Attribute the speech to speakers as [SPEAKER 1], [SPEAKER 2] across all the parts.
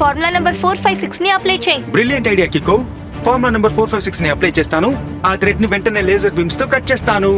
[SPEAKER 1] Formula number 456 ని apply చేయి.
[SPEAKER 2] Brilliant idea Kicko. Formula number 456 ని అప్లై చేస్తాను. ఆ థ్రెడ్ ని వెంటనే లేజర్ బీమ్స్ తో కట్ చేస్తాను.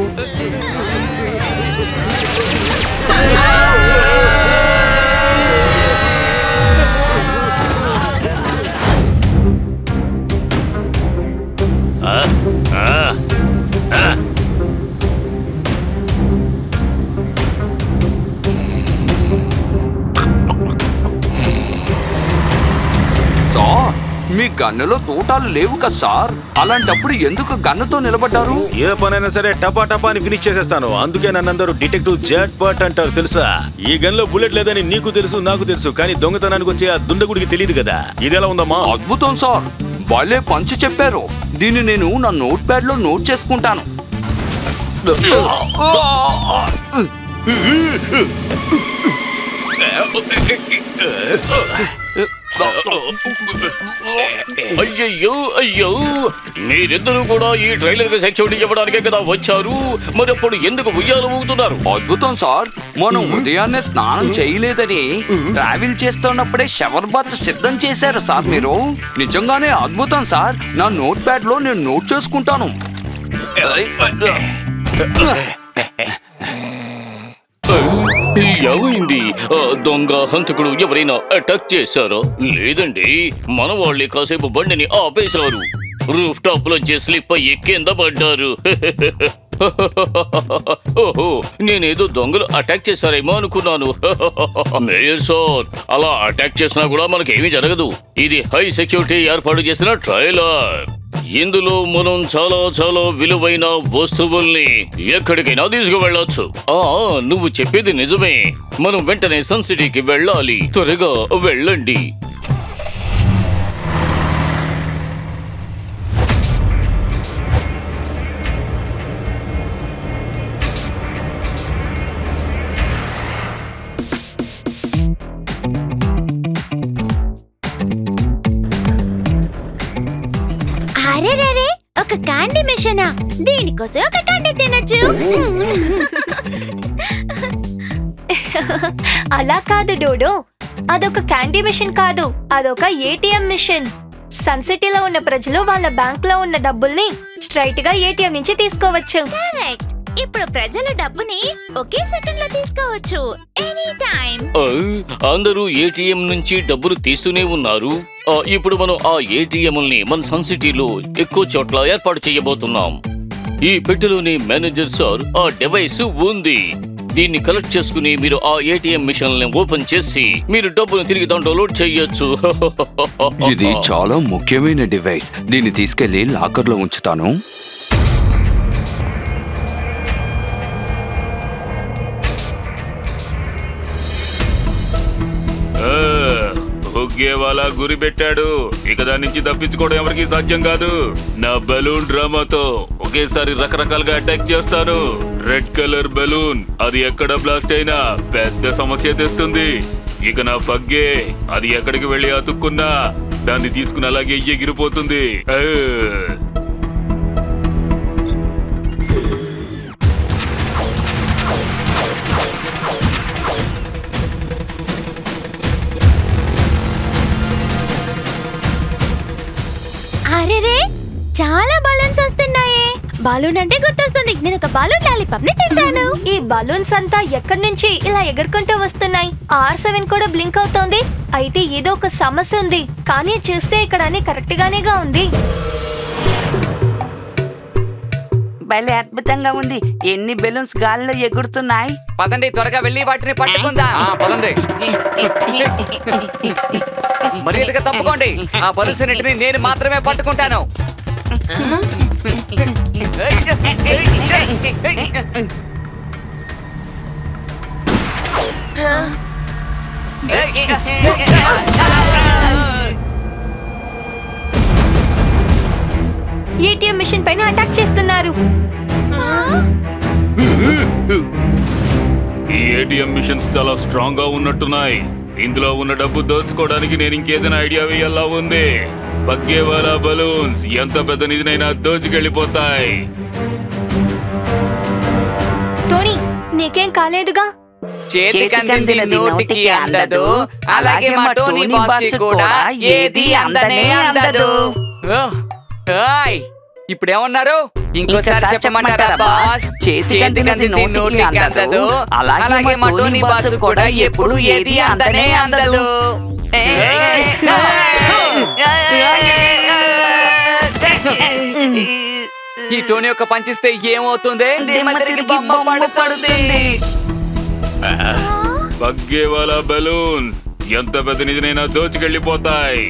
[SPEAKER 3] మీ గన్నులో తోటాలు లేవు కదా సార్, అలాంటప్పుడు ఎందుకు గన్నుతో నిలబడ్డారు?
[SPEAKER 2] ఏ పనైనా సరే టపా టపా అని ఫినిష్ చేసేస్తాను. అందుకే నన్నందరూ డిటెక్టివ్ జెట్ పట్ అంటారు తెలుసా. ఈ గన్ లో బుల్లెట్ లేదని నీకు తెలుసు, నాకు తెలుసు, కానీ దొంగతనానికి వచ్చే ఆ దుండగుడికి తెలియదు కదా. ఇది ఎలా ఉందమ్మా?
[SPEAKER 3] అద్భుతం సార్, వాళ్ళే పంచి చెప్పారు. దీన్ని నేను నా నోట్ ప్యాడ్ లో నోట్ చేసుకుంటాను.
[SPEAKER 4] అయ్యయ్యో అయ్యో, మీరిద్దరూ కూడా ఈ ట్రైలర్ కి సెక్యూరిటీ ఇవ్వడానికే కదా వచ్చారు. మరి అప్పుడు ఎందుకు ఉయ్యాలు ఊగుతున్నారు?
[SPEAKER 3] అద్భుతం సార్, మనం ఉదయాన్నే స్నానం చేయలేదని ట్రావెల్ చేస్తున్నప్పుడే షవర్ బాత్ సిద్ధం చేశారు సార్ మీరు. నిజంగానే అద్భుతం సార్, నా నోట్ ప్యాడ్ లో నేను నోట్ చేసుకుంటాను.
[SPEAKER 4] ఏమైంది? దొంగ హంతకుడు ఎవరైనా అటాక్ చేశారో? లేదండి, మన వాళ్ళే కాసేపు బండిని ఆపేశారు. రూఫ్ టాప్ లోంచి స్లిప్ అయ్యి కింద పడ్డారు. ఓహో, నేనేదో దొంగలు అటాక్ చేశారేమో అనుకున్నాను. మేయర్ సార్, అలా అటాక్ చేసినా కూడా మనకేమీ జరగదు. ఇది హై సెక్యూరిటీ ఏర్పాటు చేసిన ట్రైలర్. ఇందులో మనం చాలా చాలా విలువైన వస్తువుల్ని ఎక్కడికైనా తీసుకువెళ్ళొచ్చు. నువ్వు చెప్పేది నిజమే. మనం వెంటనే సన్ సిటీకి వెళ్ళాలి. త్వరగా వెళ్ళండి.
[SPEAKER 5] అరే, ఒక క్యాండీ మిషనా? దీనికోసం ఒక క్యాండీ తినొచ్చు.
[SPEAKER 1] అలా కాదు డోడో, అదొక క్యాండీ మిషన్ కాదు, అదొక ఏటీఎం మిషన్. సన్ సిటీలో ఉన్న ప్రజలు వాళ్ళ బ్యాంక్ లో ఉన్న డబ్బుల్ని స్ట్రైట్ గా ఏటీఎం నుంచి తీసుకోవచ్చు.
[SPEAKER 5] కరెక్ట్. ఇప్పుడు ప్రజల డబ్బుని ఒకే సెకండ్ లో తీసుకోవచ్చు, ఎనీ టైం.
[SPEAKER 4] అందరూ ఏటీఎం నుంచి డబ్బులు తీస్తూనే ఉన్నారు. ఇప్పుడు మనం ఆ ఏటీఎంల్ని మన సన్ సిటీలో ఎక్కువ చోట్ల ఏర్పాటు చేయబోతున్నాం. ఈ పెట్టెలోని మేనేజర్ సార్ ఆ డివైస్ ఉంది. దీన్ని కలెక్ట్ చేసుకుని మీరు ఆ ఏటీఎం మిషన్ ఓపెన్ చేసి మీరు డబ్బును తిరిగి దాంట్లో లోడ్ చేయొచ్చు.
[SPEAKER 3] ఇది చాలా ముఖ్యమైన డివైస్. దీన్ని తీసుకెళ్లి లాకర్ లో ఉంచుతాను.
[SPEAKER 6] వాళ్ళ గురి పెట్టాడు. ఇక దాని నుంచి తప్పించుకోవడం ఎవరికి సాధ్యం కాదు. నా బలూన్ డ్రామాతో ఒకేసారి రకరకాలుగా అటాక్ చేస్తాను. రెడ్ కలర్ బలూన్ అది ఎక్కడ బ్లాస్ట్ అయినా పెద్ద సమస్య తెస్తుంది. ఇక నా ఫగ్గే అది ఎక్కడికి వెళ్ళి అతుక్కున్నా దాన్ని తీసుకుని అలాగే ఎగిరిపోతుంది.
[SPEAKER 5] అరే, చాలా బలూన్స్ వస్తున్నాయే. బలూన్ అంటే గుర్తొస్తుంది, నేను ఒక బలూన్ లాలీపాప్ ని తింటాను.
[SPEAKER 1] ఈ బలూన్స్ అంతా ఎక్కడి నుంచి ఇలా ఎగురుకుంటూ వస్తున్నాయి? R7 కూడా బ్లింక్ అవుతోంది. అయితే ఏదో ఒక సమస్య ఉంది, కానీ చూస్తే ఇక్కడ అన్ని కరెక్ట్ గానేగా ఉంది.
[SPEAKER 7] భలే అద్భుతంగా ఉంది. ఎన్ని బెలూన్స్ గాల్లో ఎగురుతున్నాయి.
[SPEAKER 3] పదండి, త్వరగా వెళ్ళి వాటిని పట్టుకుందా. పదండి, మరింతగా తప్పుకోండి. ఆ బలుసున్నిటిని నేను మాత్రమే పట్టుకుంటాను.
[SPEAKER 1] ఏటీఎం మిషన్ పైన అటాక్ చేస్తున్నారు.
[SPEAKER 6] ఈ ఏటీఎం మిషన్స్ చాలా స్ట్రాంగ్ గా ఉన్నట్టున్నాయి. ఇందులో ఉన్న డబ్బు దోచుకోవడానికి నేను ఇంకేదైనా ఐడియా వేయాలా ఉంది. బగ్గే వాళ్ళ బలూన్స్ ఎంత పెద్ద నిధినైనా దోచుకెళ్ళిపోతాయి.
[SPEAKER 1] టోనీ, నీకేం కాలేదుగా?
[SPEAKER 7] చేతికందిన నోటికి అందదు, అలాగే మా టోనీ బాస్ కూడా ఏది అందనే అందదు.
[SPEAKER 3] ఇప్పుడేమన్నారు? ఇంకోసారి చెప్పమంటారా బాస్?
[SPEAKER 7] చేతికందిన నోటికి అందదు, అలాగే మా టోనీ బాస్ కూడా ఎప్పుడు ఏది అందనే అందదు.
[SPEAKER 3] ఈ టోనీ యొక్క పంచిస్తే ఏమవుతుంది?
[SPEAKER 7] దిమ్మతిరిగి బొమ్మ పడుతుంది.
[SPEAKER 6] పగ్గేవాల బెలూన్స్ ఎంత పెద్ద నిధినైనా దోచుకెళ్ళిపోతాయి.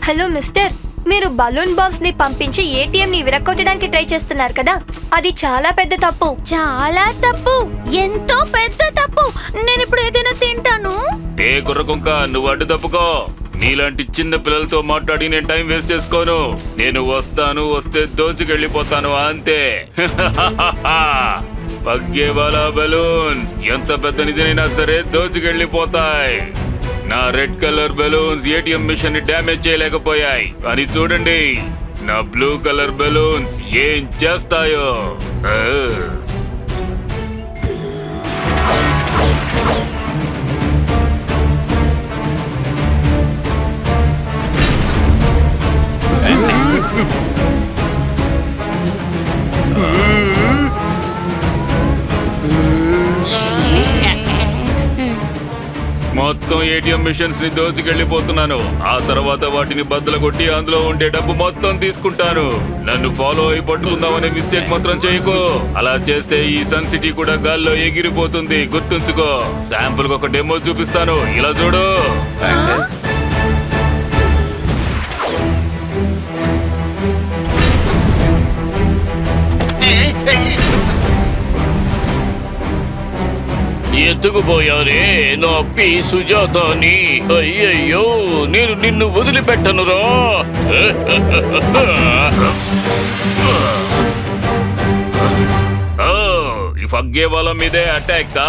[SPEAKER 1] హలో మిస్టర్, మీరు బలూన్ బాంబ్స్ ని పంపించి ఏటీఎం ని విరగొట్టడానికి ట్రై చేస్తున్నారు కదా, అది చాలా పెద్ద తప్పు.
[SPEAKER 5] చాలా తప్పు, ఎంతో పెద్ద తప్పు. నేను ఇప్పుడు ఏదైనా తింటాను.
[SPEAKER 6] ఏ కుర్రకుంక, నువ్వు అడ్డు తప్పుకో. నీలాంటి చిన్న పిల్లలతో మాట్లాడి నేను టైం వేస్ట్ చేసుకోను. నేను వస్తే దోచుకెళ్ళిపోతాను అంతే. పగ్గేవాల బెలూన్స్ ఎంత పెద్ద నిధినైనా సరే దోచుకెళ్ళిపోతాయి. నా red colour balloons ATM machine ని డ్యామేజ్ చేయలేకపోయాయి, కానీ చూడండి నా బ్లూ కలర్ బెలూన్స్ ఏం చేస్తాయో. మొత్తం ఏటీఎం మిషన్స్ ని దోచుకెళ్ళిపోతున్నాను. ఆ తర్వాత వాటిని బద్దలు కొట్టి అందులో ఉండే డబ్బు మొత్తం తీసుకుంటాను. నన్ను ఫాలో అయి పట్టుకుందామనే మిస్టేక్ మాత్రం చేయకు. అలా చేస్తే ఈ సన్ సిటీ కూడా గాల్లో ఎగిరిపోతుంది. గుర్తుంచుకో. శాంపుల్ ఒక డెమో చూపిస్తాను, ఇలా చూడు.
[SPEAKER 4] ఎత్తుకుపోయారే నా పి సుజాతని. అయ్యయ్యో, నేను నిన్ను వదిలిపెట్టనురా.
[SPEAKER 6] ఈ ఫగ్గే వాళ్ళ మీదే అటాక్.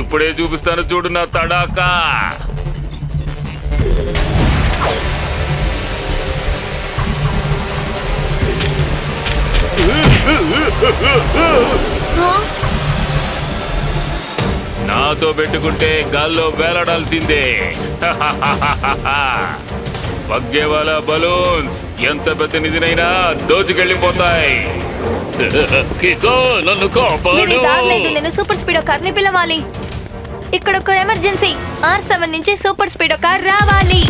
[SPEAKER 6] ఇప్పుడే చూపిస్తాను చూడు నా తడాకా. నాతో పెట్టుకుంటే గాల్లో వేలాడాల్సిందే. పగ్గేవాల బలూన్స్ ఎంత పెద్ద నిధినైనా దోచుకెళ్ళిపోతాయి.
[SPEAKER 4] కికో, నన్ను కాపాడు.
[SPEAKER 1] దీని దారిలేదు, నేను సూపర్ స్పీడో కార్ ని పిలవాలి. ఇక్కడ ఒక ఎమర్జెన్సీ. R7 నుంచి సూపర్ స్పీడో కార్ రావాలి.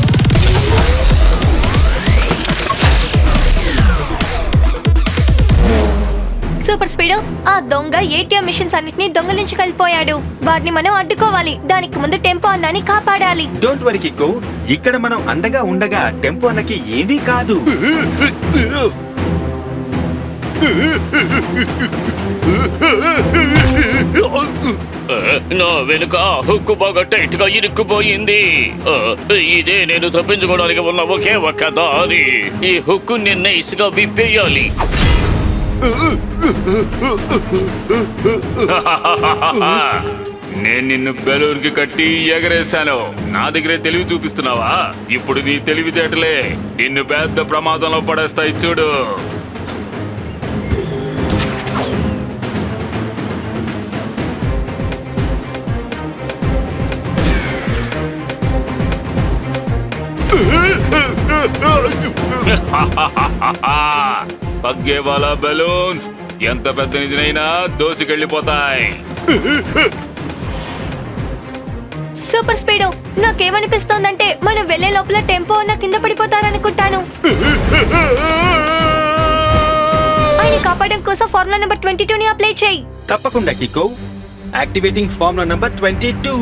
[SPEAKER 1] సూపర్ స్పీడో, ఆ దొంగ ఏటీఎం మిషన్స్ అన్నిటిని దొంగలించుకెళ్ళిపోయాడు. వాటిని మనం అడ్డుకోవాలి. దానికి ముందు టెంపో అన్నాని కాపాడాలి.
[SPEAKER 8] డోంట్ వరీ కిక్కో, ఇక్కడ మనం అండగా ఉండగా టెంపో అన్నకి ఏమీ కాదు.
[SPEAKER 4] నా వెనుక హుక్కు బాగా టైట్ గా ఇరుక్కుపోయింది. ఇదే నేను తప్పించుకోవడానికి ఉన్న ఒకే ఒక్క దారి. ఈ హుక్కు నిన్న ఇసుగా విప్పేయాలి.
[SPEAKER 6] నేను నిన్ను బెలూన్ కి కట్టి ఎగరేశాను. నా దగ్గరే తెలివి చూపిస్తున్నావా? ఇప్పుడు నీ తెలివితేటలే నిన్ను పెద్ద ప్రమాదంలో పడేస్తాయి చూడు. పగ్గేవాల బెలూన్స్ ఎంత పెద్ద నిధినైనా దోచుకెళ్ళిపోతాయి.
[SPEAKER 1] సూపర్ స్పీడో, నాకేమనిపిస్తోందంటే మనం వెళ్లే లోపల టెంపో అన్న కింద పడిపోతారనుకుంటాను. ఆయన కాపాడడం కోసం ఫార్ములా నెంబర్ 22 ని అప్లై చేయి.
[SPEAKER 8] తప్పకుండా Kicko. Activating formula number 22.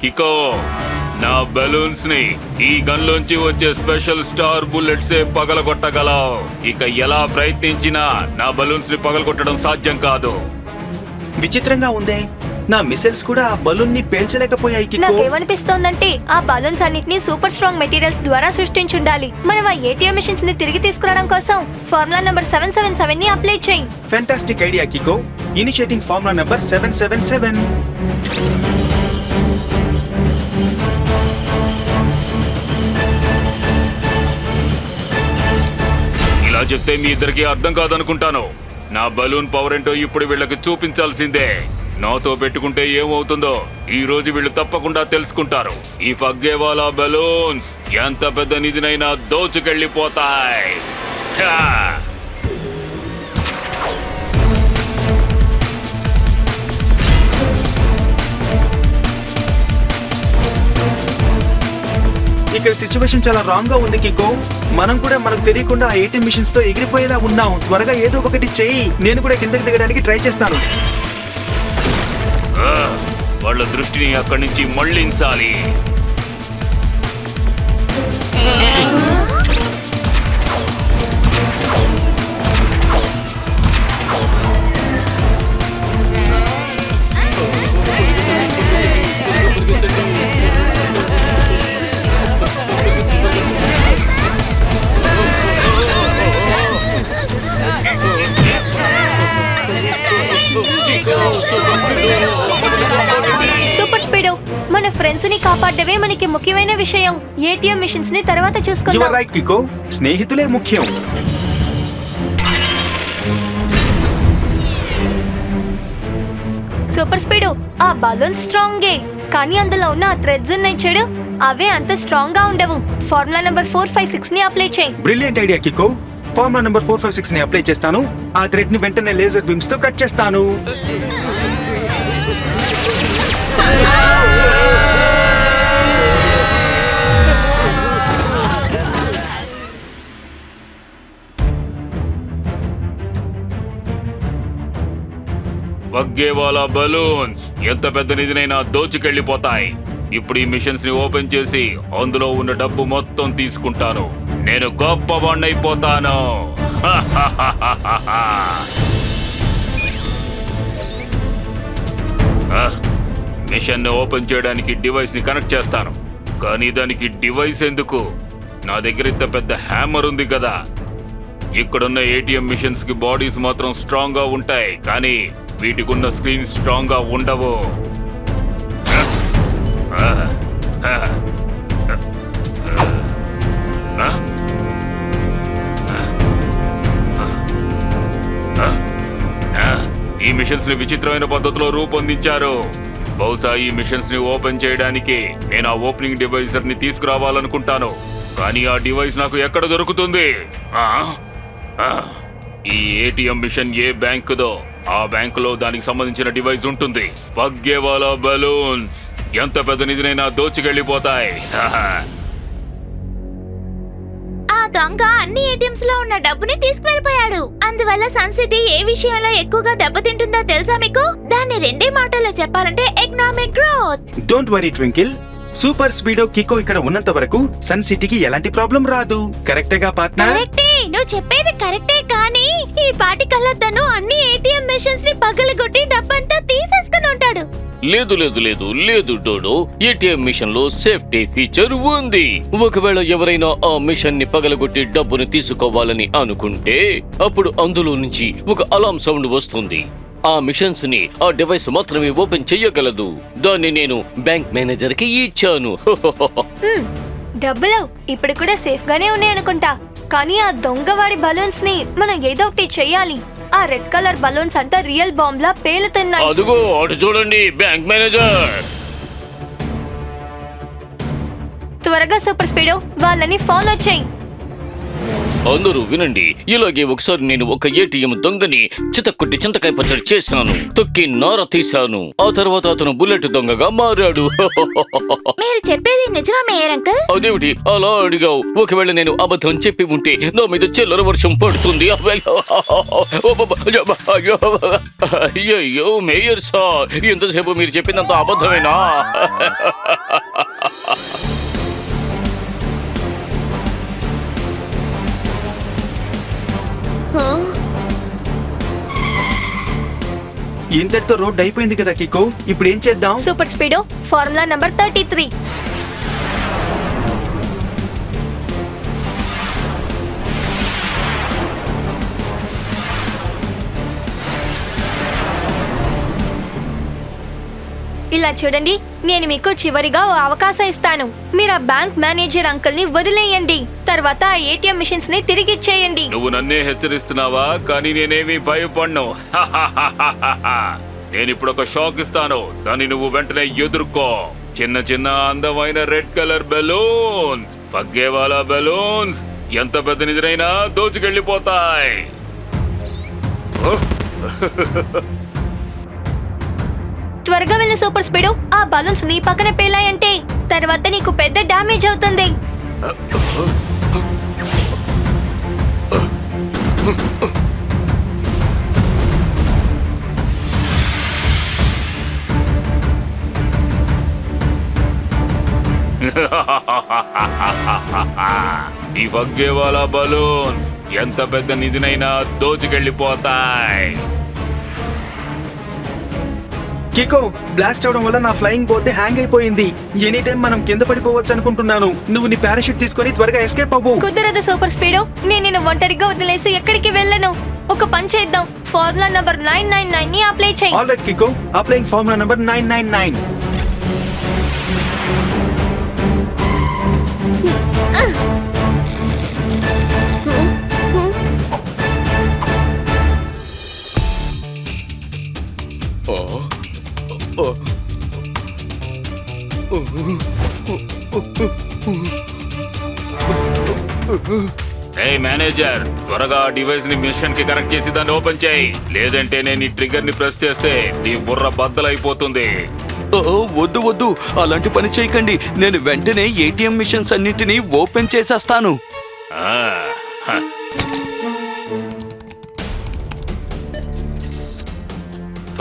[SPEAKER 6] Kicko, నా బెలూన్స్ ని ఈ గన్ లోంచి వచ్చే స్పెషల్ స్టార్ బుల్లెట్స్ పగలగొట్టగలవు. ఇక ఎలా ప్రయత్నించినా నా బెలూన్స్ ని పగలగొట్టడం సాధ్యం కాదు.
[SPEAKER 8] విచిత్రంగా ఉందే, నా మిసైల్స్ కూడా ఆ బలూన్ ని పేల్చలేకపోయాయి కికో.
[SPEAKER 1] నాకేమనిపిస్తోందంటే ఆ బలూన్స్ అన్నిటిని సూపర్ స్ట్రాంగ్ మెటీరియల్స్ ద్వారా సృష్టించుండాలి. మనం ఆ ఏటీఎం మిషన్స్ ని తిరిగి తీసుకురావడం కోసం ఫార్ములా నంబర్ 777 ని అప్లై చేయి.
[SPEAKER 8] Fantastic idea Kicko. Initiating formula number 777.
[SPEAKER 6] ఇలా చెప్తే మీ ఇద్దరికి అర్థం కాదనుకుంటాను. నా బలూన్ పవర్ ఏంటో ఇప్పుడు వీళ్ళకి చూపించాల్సిందే. నాతో పెట్టుకుంటే ఏమవుతుందో ఈ రోజు వీళ్ళు తప్పకుండా తెలుసుకుంటారు. ఈ ఫగ్గేవాలా బలూన్స్ ఎంత పెద్ద నిధినైనా దోచుకెళ్ళిపోతాయి. హా!
[SPEAKER 8] ఇక్కడ సిచ్యువేషన్ చాలా రాంగ్ గా ఉంది కికో. మనం కూడా మనకు తెలియకుండా ఆ ఏటీఎం మిషన్స్ తో ఎగిరిపోయేలా ఉన్నాం. త్వరగా ఏదో ఒకటి చెయ్యి. నేను కూడా కిందకి దిగడానికి ట్రై చేస్తాను.
[SPEAKER 6] వాళ్ళ దృష్టిని అక్కడి నుంచి మళ్లించాలి.
[SPEAKER 1] సూపర్ స్పీడో, మన ఫ్రెండ్స్ ని కాపాడడమే మనకి ముఖ్యమైన విషయం. ఏటీఎం మిషన్స్ ని తర్వాత
[SPEAKER 8] యు ఆర్
[SPEAKER 1] చూసుకుందాం.
[SPEAKER 8] రైట్ కికో. స్నేహితులే ముఖ్యం.
[SPEAKER 1] సూపర్ స్పీడో, ఆ బలూన్ స్ట్రాంగే, కానీ అందులో ఉన్న ఆ థ్రెడ్స్ ఉన్నాయి చూడు, అవే అంత స్ట్రాంగ్ గా ఉండవు. ఫార్ములా నంబర్ 456 ని అప్లై చేయి.
[SPEAKER 8] Brilliant idea Kicko. Formula number 456 ని అప్లై చేస్తాను. ఆ థ్రెడ్ ని వెంటనే లేజర్ బీమ్స్ తో కట్ చేస్తాను.
[SPEAKER 6] వగ్గేవాలా బలూన్స్ ఎంత పెద్ద నిధినైనా దోచుకెళ్ళిపోతాయి. ఇప్పుడు ఈ మిషన్స్ ని ఓపెన్ చేసి అందులో ఉన్న డబ్బు మొత్తం తీసుకుంటాను. నేను గొప్పవాణ్ణైపోతాను. మిషన్ ని ఓపెన్ చేయడానికి డివైస్ ని కనెక్ట్ చేస్తాను. కానీ దానికి డివైస్ ఎందుకు? నా దగ్గర ఇంత పెద్ద హ్యామర్ ఉంది కదా. ఇక్కడున్న ఏటీఎం మిషన్స్ కి బాడీస్ మాత్రం స్ట్రాంగ్ గా ఉంటాయి, కానీ వీటికి ఉన్న స్క్రీన్ స్ట్రాంగ్ గా ఉండవు. ఈ మిషన్స్ ని విచిత్రమైన పద్ధతిలో రూపొందించారు. బహుశా ఈ మిషన్స్ ని ఓపెన్ చేయడానికి నేను ఆ ఓపెనింగ్ డివైజర్ ని తీసుకురావాలనుకుంటాను. కానీ ఆ డివైస్ నాకు ఎక్కడ దొరుకుతుంది? ఈ ఏటీఎం మిషన్ ఏ బ్యాంకుదో ఆ బ్యాంకులో దానికి సంబంధించిన డివైస్ ఉంటుంది. వగ్గేవాలా బలూన్స్ ఎంత పెద్ద నిధినైనా దోచుకెళ్ళిపోతాయి.
[SPEAKER 5] ఆ దొంగ అన్ని ఏటీఎంస్ లో ఉన్న డబ్బుని తీసుకువెళ్ళిపోయాడు. అందువల్ల సన్ సిటీ ఏ విషయంలో ఎక్కువగా దెబ్బతింటుందో తెలుసా మీకు? దాన్ని రెండే మాటల్లో చెప్పాలంటే economic growth.
[SPEAKER 8] Don't worry Twinkle. Super Speedo Kicko ఇక్కడ ఉన్నంత వరకు సన్ సిటీకి ఎలాంటి ప్రాబ్లం రాదు. కరెక్టేగా పార్ట్నర్?
[SPEAKER 5] కరెక్టే, నువ్వు చెప్పేది కరెక్టే, కానీ ఈ పాటి కల్లా తను అన్ని ఏటీఎం మెషిన్స్ ని పగలగొట్టి డబ్బంతా తీసేసుకుని ఉంటాడు.
[SPEAKER 4] లేదు లేదు లేదు లేదు డోడో, ఏటీఎం మిషన్ లో సేఫ్టీ ఫీచర్ ఉంది. ఒకవేళ ఎవరైనా ఆ మిషన్ ని పగలగొట్టి డబ్బును తీసుకోవాలని అనుకుంటే అప్పుడు అందులో నుంచి ఒక అలారం సౌండ్ వస్తుంది. ఆ మిషన్స్ ని ఆ డివైస్ మాత్రమే ఓపెన్ చెయ్యగలదు. దాన్ని నేను బ్యాంక్ మేనేజర్ కి ఇచ్చాను.
[SPEAKER 1] డబ్బులు ఇప్పుడు కూడా సేఫ్ గానే ఉన్నాయి అనుకుంటా, కానీ ఆ దొంగవాడి బలూన్స్ ని మనం ఏదో ఒకటి చెయ్యాలి. ఆ రెడ్ కలర్ బలూన్స్ అంతా రియల్ బాంబ్ లా పేలుతున్నాయి.
[SPEAKER 4] అదుగో అటు చూడండి బ్యాంక్ మేనేజర్.
[SPEAKER 1] త్వరగా సూపర్ స్పీడో వాళ్ళని ఫాలో చేయి.
[SPEAKER 4] అందరూ వినండి, ఇలాగే ఒకసారి నేను ఒక ఏటీఎం దొంగని చితక్కుట్టి చింతకాయ పచ్చడి చేశాను, తొక్కి నార తీశాను. ఆ తర్వాత అతను బుల్లెట్ దొంగగా మారాడు.
[SPEAKER 5] మీరు చెప్పేది నిజమా మేయర్ అంకుల్?
[SPEAKER 4] అదేమిటి అలా అడిగావు? ఒకవేళ నేను అబద్ధం చెప్పి ఉంటే నా మీద చిల్లర వర్షం పడుతుంది. అయ్యో మేయర్ సార్, ఎంతసేపు మీరు చెప్పిందంత అబద్ధమేనా?
[SPEAKER 8] ఇంతటితో రోడ్ అయిపోయింది కదా కికో, ఇప్పుడు ఏం చేద్దాం?
[SPEAKER 1] Super speedo formula number 33. ఇలా చూడండి, నేను మీకు చివరిగా ఓ అవకాశం ఇస్తాను. మీరు ఆ బ్యాంక్ మేనేజర్ అంకుల్ ని వదిలేయండి, తర్వాత ఆ ఏటీఎం మిషన్స్ ని తిరిగిచ్చేయండి.
[SPEAKER 6] నువ్వు నన్నే హెచ్చరిస్తున్నావా? కానీ నేనేమీ భయపడ్ను. నేను ఇప్పుడు ఒక షాక్ ఇస్తాను, దాన్ని నువ్వు వెంటనే ఎదుర్కో. చిన్న చిన్న అందమైన రెడ్ కలర్ బెలూన్స్, పగ్గేవాలా బెలూన్స్ ఎంత పెద్ద నిద్రైనా దోచుకెళ్ళిపోతాయి.
[SPEAKER 1] త్వరగా వెళ్ళి సూపర్ స్పీడో, ఆ బలూన్స్ నీ పక్కన పేలాయంటే తర్వాత నీకు పెద్ద డ్యామేజ్ అవుతుంది.
[SPEAKER 6] ఈ పగ్గేవాలా బలూన్స్ ఎంత పెద్ద నిధినైనా దోచుకెళ్ళిపోతాయి.
[SPEAKER 8] కికో, బ్లాస్ట్ అవడం వల్ల నా ఫ్లయింగ్ బోర్డ్ హ్యాంగ్ అయిపోయింది. ఎనీ టైం మనం కింద పడిపోవచ్చు అనుకుంటున్నాను. నువ్వు నీ పారాషూట్ తీసుకొని త్వరగా ఎస్కేప్ అవ్వు.
[SPEAKER 1] కుదరదు సూపర్ స్పీడో, నేను నిన్ను ఒంటరిగా వదిలేసి ఎక్కడికి వెళ్ళను. ఒక పని చేద్దాం, ఫార్ములా నంబర్ 999 ని అప్లై చేయి.
[SPEAKER 8] All right Kicko, applying formula number 999.
[SPEAKER 6] ఏ మేనేజర్, త్వరగా డివైస్ ని మిషన్ కి కనెక్ట్ చేసి దాన్ని ఓపెన్ చేయి, లేదంటే నేను ఈ ట్రిగ్గర్ ని ప్రెస్ చేస్తే నీ బుర్ర బద్దలైపోతుంది.
[SPEAKER 3] వద్దు వద్దు, అలాంటి పని చేయకండి. నేను వెంటనే ఏటీఎం మిషన్స్ అన్నిటినీ ఓపెన్ చేసేస్తాను.
[SPEAKER 6] ఆ, హ.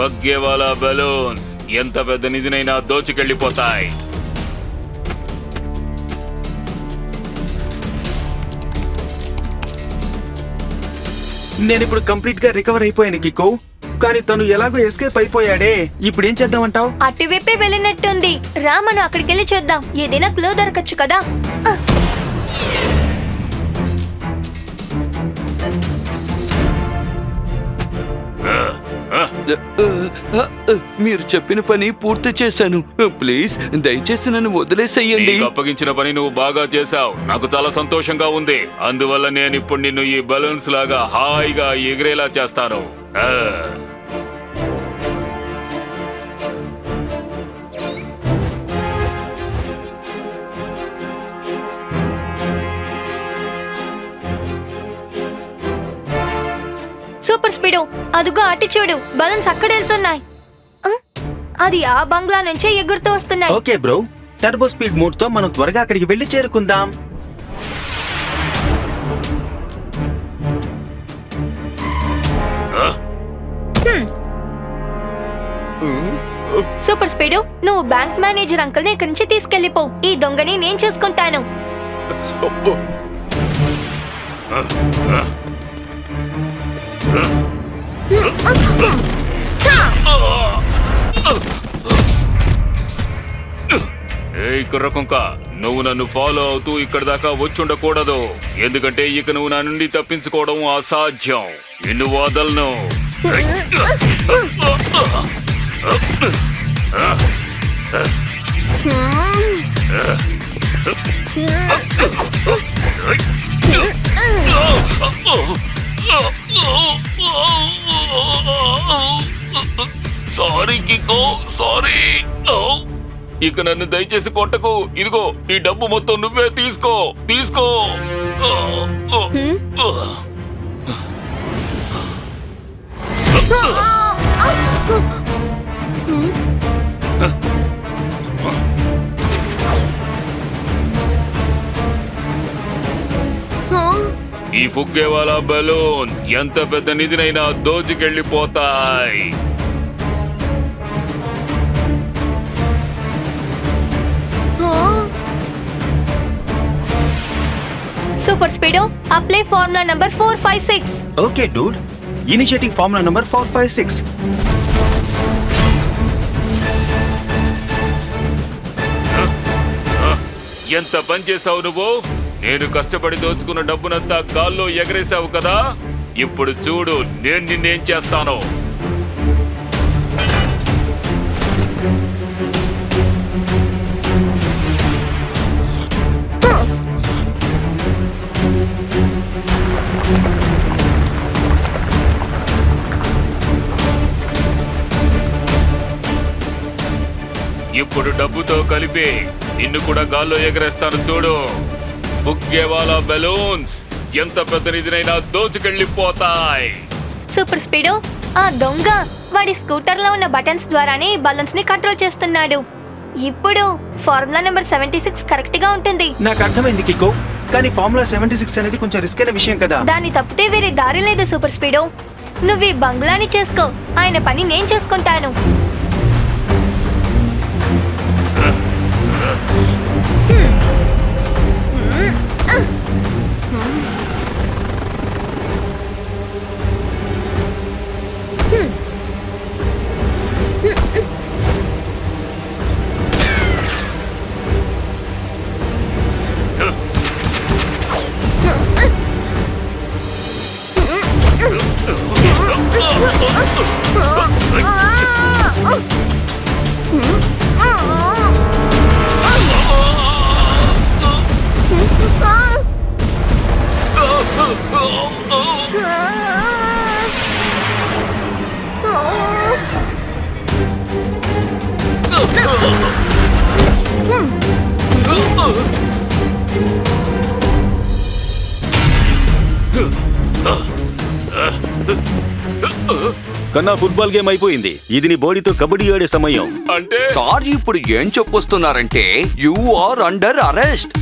[SPEAKER 6] పగ్గేవాలా బెలూన్స్ ఎంత పెద్ద నిధినైనా దోచుకెళ్ళిపోతాయి.
[SPEAKER 8] నేను ఇప్పుడు కంప్లీట్ గా రికవర్ అయిపోయాను కికో, కానీ తను ఎలాగో ఎస్కేప్ అయిపోయాడే. ఇప్పుడు ఏం చేద్దామంటావు?
[SPEAKER 1] అటువైపే వెళ్ళినట్టుంది. రా, మనం అక్కడికి వెళ్ళి చూద్దాం, ఏదైనా క్లూ దొరకచ్చు కదా.
[SPEAKER 3] మీరు చెప్పిన పని పూర్తి చేశాను. ప్లీజ్ దయచేసి నన్ను వదిలేసేయండి.
[SPEAKER 6] నీకు అప్పగించిన పని నువ్వు బాగా చేశావు, నాకు చాలా సంతోషంగా ఉంది. అందువల్ల నేను ఇప్పుడు నిన్ను ఈ బలూన్స్ లాగా హాయిగా ఎగిరేలా చేస్తాను.
[SPEAKER 1] సూపర్ స్పీడో, అదుగో అటు చూడు, బలూన్స్ అక్కడ వెళ్తున్నాయి. అది ఆ బంగ్లా నుంచే ఎగురుతూ వస్తున్నాయి.
[SPEAKER 8] Okay bro, turbo speed mode తో మనం త్వరగా అక్కడికి వెళ్ళి చేరుకుందాం.
[SPEAKER 1] సూపర్ స్పీడో, నువ్వు బ్యాంక్ మేనేజర్ అంకుల్ ని ఇక్కడి నుంచి తీసుకెళ్లిపో. ఈ దొంగని నేను చూసుకుంటాను.
[SPEAKER 6] ఏయ్ కుర్రకుంక, నువ్వు నన్ను ఫాలో అవుతూ ఇక్కడ దాకా వచ్చుండకూడదు, ఎందుకంటే ఇక నువ్వు నా నుండి తప్పించుకోవడం అసాధ్యం. నిన్ను వదలను. Sorry Kicko, sorry. ఇక నన్ను దయచేసి కొట్టకు. ఇదిగో ఈ డబ్బు మొత్తం నువ్వే తీసుకో. ఈ ఫుగ్గేవాలా బెలూన్స్ ఎంత పెద్ద నిధినైనా దోచుకెళ్ళిపోతాయి.
[SPEAKER 1] Super Speedo apply formula number 456.
[SPEAKER 8] Okay dude, initiating formula number 456.
[SPEAKER 6] ఎంత పని చేసావు నువ్వు? నేను కష్టపడి దోచుకున్న డబ్బునంతా గాల్లో ఎగరేసావు కదా. ఇప్పుడు చూడు నేను నిన్నేం చేస్తాను. ఇప్పుడు డబ్బుతో కలిపి నిన్ను కూడా గాల్లో ఎగరేస్తాను చూడు. ఫుగ్గేవాలా బెలూన్స్ ఎంత పెద్ద నిధినైనా దోచుకెళ్ళిపోతాయి.
[SPEAKER 1] సూపర్ స్పీడో ఆ దొంగ వాడి స్కూటర్ లో ఉన్న బటన్స్ ద్వారానే బలూన్స్ ని కంట్రోల్ చేస్తున్నాడు. ఇప్పుడు ఫార్ములా నెంబర్ 76 కరెక్ట్ గా ఉంటుంది.
[SPEAKER 8] నాకు అర్థమైంది కికో, కానీ ఫార్ములా 76 అనేది కొంచెం రిస్క్ అయిన విషయం కదా.
[SPEAKER 1] దాన్ని తప్పితే వేరే దారి లేదు సూపర్ స్పీడో. నువ్వు ఈ బంగ్లాని చేసుకో, ఆయన పని నేను చేసుకుంటాను.
[SPEAKER 2] కన్నా ఫుట్బాల్ గేమ్ అయిపోయింది. ఇది నీ బాడీతో కబడ్డీ ఆడే సమయం.
[SPEAKER 6] అంటే
[SPEAKER 3] సార్ ఇప్పుడు ఏం చెప్పొస్తున్నారంటే యు ఆర్ అండర్ అరెస్ట్.